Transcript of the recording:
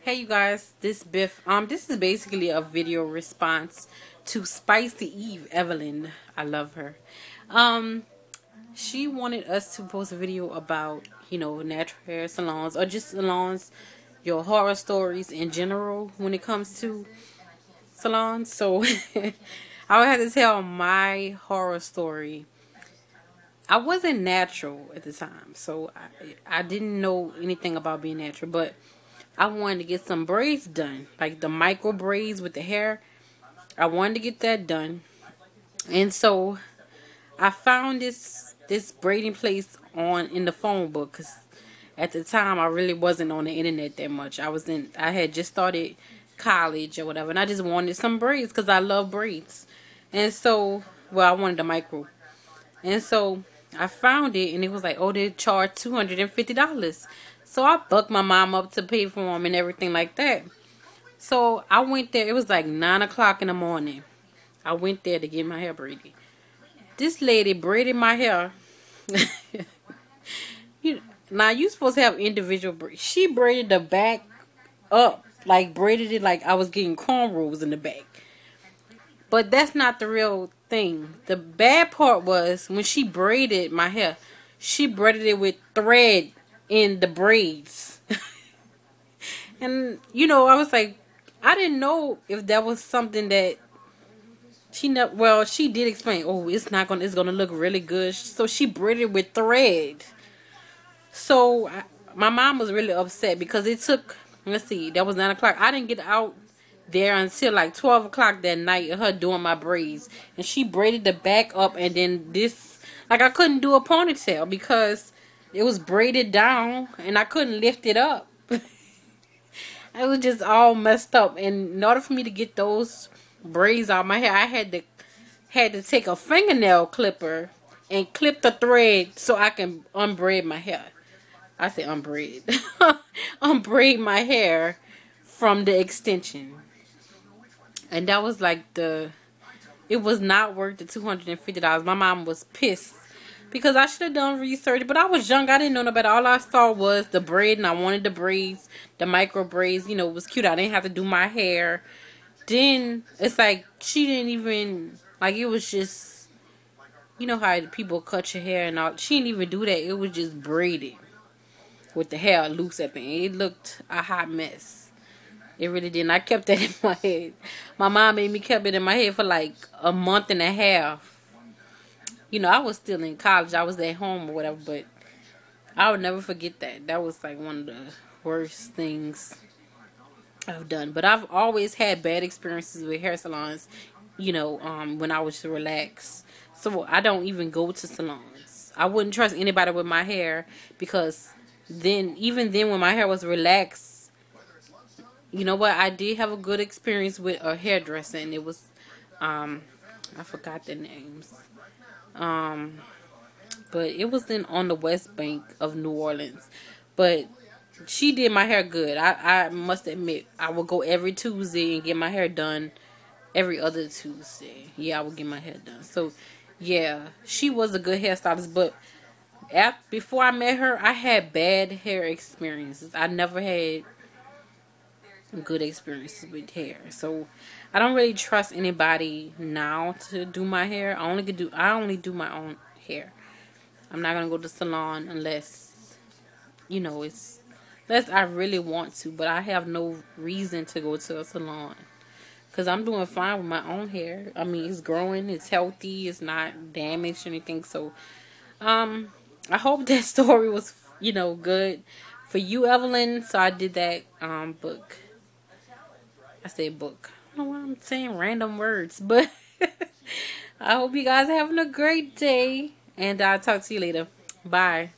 Hey you guys, this Biff. This is basically a video response to SpicyEve Evelyn. I love her. She wanted us to post a video about, natural hair salons or just salons, your horror stories in general when it comes to salons. So I would have to tell my horror story. I wasn't natural at the time, so I didn't know anything about being natural, but I wanted to get some braids done, like the micro braids with the hair. I wanted to get that done, and so I found this braiding place in the phone book, because at the time I really wasn't on the internet that much. I had just started college or whatever, and I just wanted some braids because I love braids. And so, well, I wanted a micro, and so I found it, and it was like, oh, they charge $250. So I bucked my mom up to pay for them and everything like that. So I went there. It was like 9 o'clock in the morning. I went there to get my hair braided. This lady braided my hair. Now, you're supposed to have individual braids. She braided the back up. Like, braided it like I was getting cornrows in the back. But that's not the real thing. The bad part was when she braided my hair, she braided it with thread in the braids. And I was like, I didn't know if that was something that she did explain, oh, it's gonna look really good. So she braided with thread. So my mom was really upset because it took, let's see, that was 9 o'clock. I didn't get out there until like 12 o'clock that night, her doing my braids, and she braided the back up, and then I couldn't do a ponytail because it was braided down and I couldn't lift it up. It was just all messed up, and in order for me to get those braids out of my hair, I had to take a fingernail clipper and clip the thread so I can unbraid my hair. I say unbraid. Unbraid my hair from the extension. And that was like it was not worth the $250. My mom was pissed because I should have done research, but I was young. I didn't know no better. All I saw was the braid, and I wanted the braids, the micro braids. It was cute. I didn't have to do my hair. Then it's like she didn't even, like, it was just, how people cut your hair and all. She didn't even do that. It was just braided with the hair loose at the end. It looked a hot mess. It really didn't. I kept that in my head. My mom made me keep it in my head for like a month and a half. I was still in college. I was at home or whatever, but I would never forget that. That was like one of the worst things I've done. But I've always had bad experiences with hair salons, when I was relaxed. So I don't even go to salons. I wouldn't trust anybody with my hair, because even then when my hair was relaxed, you know what? I did have a good experience with a hairdresser, and it was, I forgot the names. But it was on the West Bank of New Orleans. But she did my hair good. I must admit, I would go every Tuesday and get my hair done every other Tuesday. Yeah, I would get my hair done. So, yeah, she was a good hairstylist. But before I met her, I had bad hair experiences. I never had good experiences with hair. So I don't really trust anybody now to do my hair. I only do my own hair. I'm not gonna go to the salon unless unless I really want to, but I have no reason to go to a salon because I'm doing fine with my own hair. I mean, it's growing, it's healthy, it's not damaged or anything. So I hope that story was good for you, Evelyn. So I did that book. I said book. I don't know why I'm saying random words, but I hope you guys are having a great day, and I'll talk to you later. Bye.